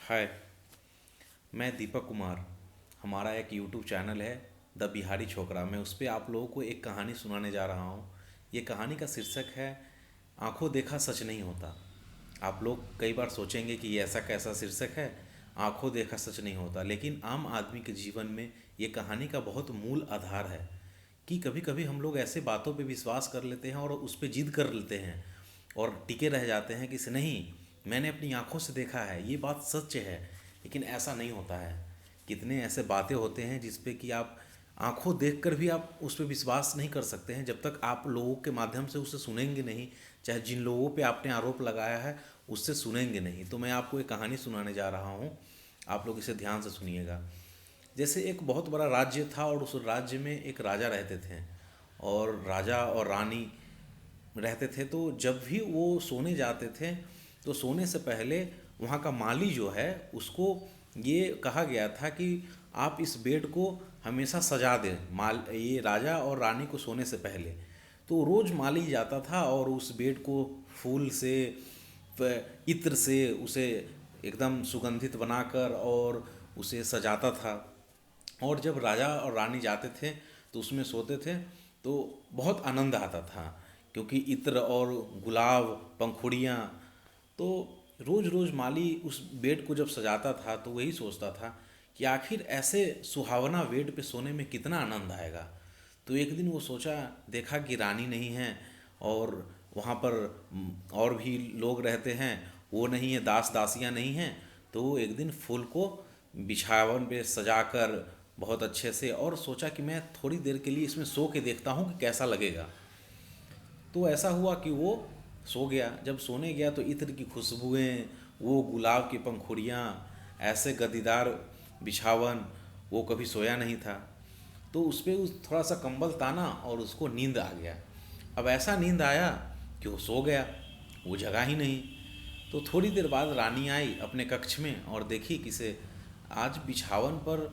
हाय। मैं दीपक कुमार। हमारा एक यूट्यूब चैनल है द बिहारी छोकरा। मैं उस पर आप लोगों को एक कहानी सुनाने जा रहा हूँ। ये कहानी का शीर्षक है आंखों देखा सच नहीं होता। आप लोग कई बार सोचेंगे कि ये ऐसा कैसा शीर्षक है, आंखों देखा सच नहीं होता, लेकिन आम आदमी के जीवन में ये कहानी का बहुत मूल आधार है कि कभी कभी हम लोग ऐसे बातों पे विश्वास कर लेते हैं और उस पे जिद कर लेते हैं और टिके रह जाते हैं कि से नहीं, मैंने अपनी आंखों से देखा है, ये बात सच है। लेकिन ऐसा नहीं होता है। कितने ऐसे बातें होते हैं जिस पे कि आप आंखों देखकर भी आप उस पर विश्वास नहीं कर सकते हैं जब तक आप लोगों के माध्यम से उसे सुनेंगे नहीं। चाहे जिन लोगों पे आपने आरोप लगाया है उससे सुनेंगे नहीं। तो मैं आपको एक कहानी सुनाने जा रहा हूँ, आप लोग इसे ध्यान से सुनिएगा। जैसे एक बहुत बड़ा राज्य था और उस राज्य में एक राजा रहते थे और राजा और रानी रहते थे। तो जब भी वो सोने जाते थे तो सोने से पहले वहाँ का माली जो है उसको ये कहा गया था कि आप इस बेड को हमेशा सजा दें, माल ये राजा और रानी को सोने से पहले। तो रोज़ माली जाता था और उस बेड को फूल से, इत्र से उसे एकदम सुगंधित बनाकर और उसे सजाता था। और जब राजा और रानी जाते थे तो उसमें सोते थे तो बहुत आनंद आता था, क्योंकि इत्र और गुलाब, पंखुड़ियाँ। तो रोज़ रोज़ माली उस बेड को जब सजाता था तो वही सोचता था कि आखिर ऐसे सुहावना बेड पे सोने में कितना आनंद आएगा। तो एक दिन वो सोचा, देखा कि रानी नहीं है और वहाँ पर और भी लोग रहते हैं, वो नहीं है, दास दासियाँ नहीं हैं। तो वो एक दिन फूल को बिछावन पे सजाकर बहुत अच्छे से, और सोचा कि मैं थोड़ी देर के लिए इसमें सो के देखता हूँ कि कैसा लगेगा। तो ऐसा हुआ कि वो सो गया। जब सोने गया तो इत्र की खुशबुएं, वो गुलाब की पंखुड़ियाँ, ऐसे गद्दीदार बिछावन, वो कभी सोया नहीं था। तो उस पर उस थोड़ा सा कंबल ताना और उसको नींद आ गया। अब ऐसा नींद आया कि वो सो गया, वो जगा ही नहीं। तो थोड़ी देर बाद रानी आई अपने कक्ष में और देखी कि से आज बिछावन पर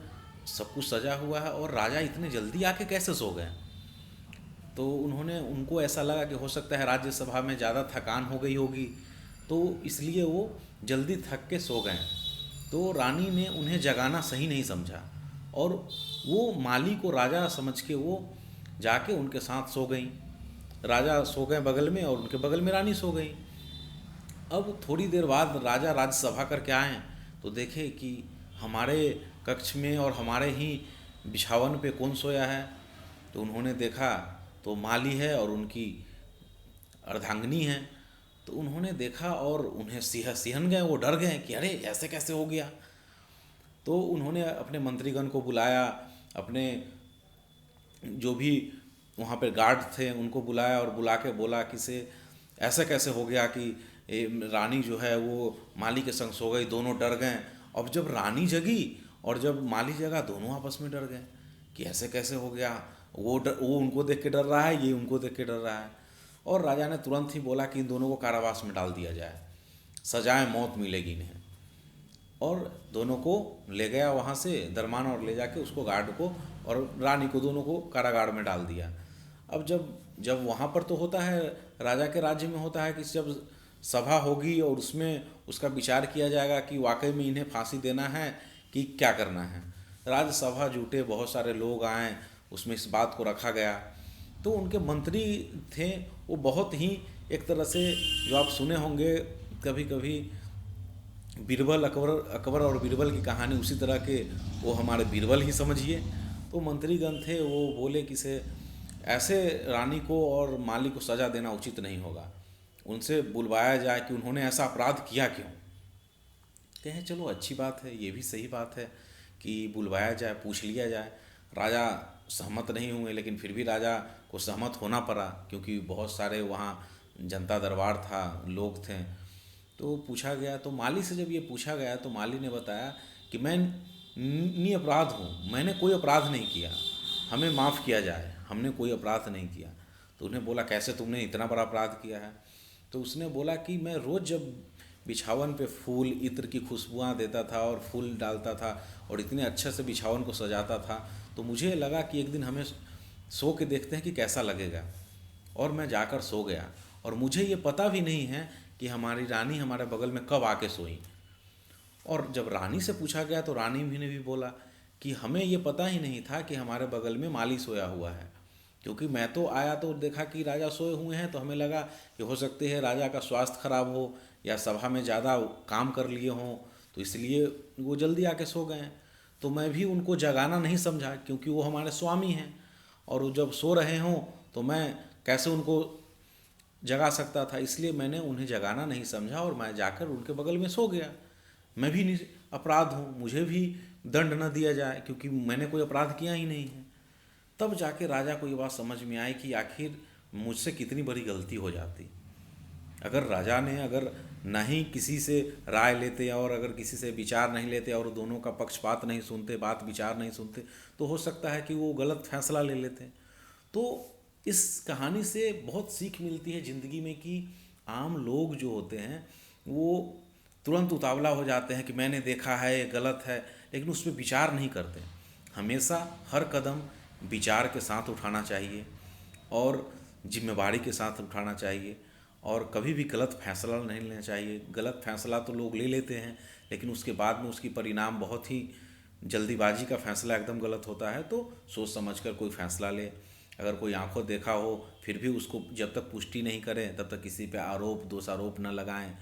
सब कुछ सजा हुआ है और राजा इतने जल्दी आके कैसे सो गए। तो उन्होंने उनको ऐसा लगा कि हो सकता है राज्यसभा में ज़्यादा थकान हो गई होगी, तो इसलिए वो जल्दी थक के सो गए। तो रानी ने उन्हें जगाना सही नहीं समझा और वो माली को राजा समझ के वो जाके उनके साथ सो गई। राजा सो गए बगल में और उनके बगल में रानी सो गई। अब थोड़ी देर बाद राजा राज्यसभा करके आए तो देखे कि हमारे कक्ष में और हमारे ही बिछावन पे कौन सोया है। तो उन्होंने देखा तो माली है और उनकी अर्धांगिनी है। तो उन्होंने देखा और उन्हें सिहन गए, वो डर गए कि अरे ऐसे कैसे हो गया। तो उन्होंने अपने मंत्रीगण को बुलाया, अपने जो भी वहाँ पे गार्ड थे उनको बुलाया और बुला के बोला कि से ऐसा कैसे हो गया कि रानी जो है वो माली के संग सो गई, दोनों डर गए। अब जब रानी जगी और जब माली जगा, दोनों आपस में डर गए कि ऐसे कैसे हो गया। वो उनको देख के डर रहा है, ये उनको देख के डर रहा है। और राजा ने तुरंत ही बोला कि इन दोनों को कारावास में डाल दिया जाए, सजाए मौत मिलेगी इन्हें। और दोनों को ले गया वहाँ से दरमान और ले जाके उसको गार्ड को और रानी को, दोनों को कारागार में डाल दिया। अब जब जब वहाँ पर तो होता है, राजा के राज्य में होता है कि जब सभा होगी और उसमें उसका विचार किया जाएगा कि वाकई में इन्हें फांसी देना है कि क्या करना है। राज्यसभा जुटे, बहुत सारे लोग आए, उसमें इस बात को रखा गया। तो उनके मंत्री थे, वो बहुत ही एक तरह से, जो आप सुने होंगे कभी कभी, बीरबल, अकबर अकबर और बीरबल की कहानी, उसी तरह के वो हमारे बीरबल ही समझिए। तो मंत्रीगण थे, वो बोले कि से ऐसे रानी को और माली को सज़ा देना उचित नहीं होगा, उनसे बुलवाया जाए कि उन्होंने ऐसा अपराध किया क्यों। कहें चलो अच्छी बात है, ये भी सही बात है कि बुलवाया जाए, पूछ लिया जाए। राजा सहमत नहीं हुए, लेकिन फिर भी राजा को सहमत होना पड़ा क्योंकि बहुत सारे वहाँ जनता दरबार था, लोग थे। तो पूछा गया, तो माली से जब ये पूछा गया तो माली ने बताया कि मैं निरपराध हूँ, मैंने कोई अपराध नहीं किया, हमें माफ़ किया जाए, हमने कोई अपराध नहीं किया। तो उन्हें बोला कैसे तुमने इतना बड़ा अपराध किया है। तो उसने बोला कि मैं रोज़ जब बिछावन पे फूल, इत्र की खुशबुआँ देता था और फूल डालता था और इतने अच्छे से बिछावन को सजाता था, तो मुझे लगा कि एक दिन हमें सो के देखते हैं कि कैसा लगेगा। और मैं जाकर सो गया और मुझे ये पता भी नहीं है कि हमारी रानी हमारे बगल में कब आके सोई। और जब रानी से पूछा गया तो रानी भी ने भी बोला कि हमें ये पता ही नहीं था कि हमारे बगल में माली सोया हुआ है, क्योंकि मैं तो आया तो देखा कि राजा सोए हुए हैं, तो हमें लगा कि हो सकते है राजा का स्वास्थ्य खराब हो या सभा में ज़्यादा काम कर लिए हों, तो इसलिए वो जल्दी आके सो गए हैं। तो मैं भी उनको जगाना नहीं समझा, क्योंकि वो हमारे स्वामी हैं और वो जब सो रहे हों तो मैं कैसे उनको जगा सकता था, इसलिए मैंने उन्हें जगाना नहीं समझा और मैं जाकर उनके बगल में सो गया। मैं भी अपराध हूँ, मुझे भी दंड न दिया जाए, क्योंकि मैंने कोई अपराध किया ही नहीं है। तब जाके राजा को ये बात समझ में आई कि आखिर मुझसे कितनी बड़ी गलती हो जाती। अगर राजा ने अगर ना ही किसी से राय लेते और अगर किसी से विचार नहीं लेते और दोनों का पक्षपात नहीं सुनते, बात विचार नहीं सुनते, तो हो सकता है कि वो गलत फैसला ले लेते। तो इस कहानी से बहुत सीख मिलती है ज़िंदगी में कि आम लोग जो होते हैं वो तुरंत उतावला हो जाते हैं कि मैंने देखा है ये गलत है, लेकिन उस पर विचार नहीं करते। हमेशा हर कदम विचार के साथ उठाना चाहिए और जिम्मेवारी के साथ उठाना चाहिए, और कभी भी गलत फैसला नहीं लेना चाहिए। गलत फैसला तो लोग ले लेते हैं, लेकिन उसके बाद में उसकी परिणाम बहुत ही, जल्दीबाजी का फैसला एकदम गलत होता है। तो सोच समझ कर कोई फैसला ले। अगर कोई आंखों देखा हो फिर भी उसको जब तक पुष्टि नहीं करें तब तक किसी पे आरोप दोषारोप न लगाएं,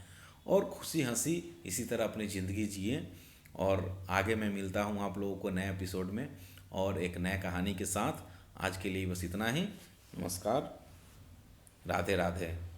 और खुशी हंसी इसी तरह अपनी ज़िंदगी जिए। और आगे मैं मिलता हूँ आप लोगों को नए एपिसोड में और एक नए कहानी के साथ। आज के लिए बस इतना ही। नमस्कार। राधे राधे।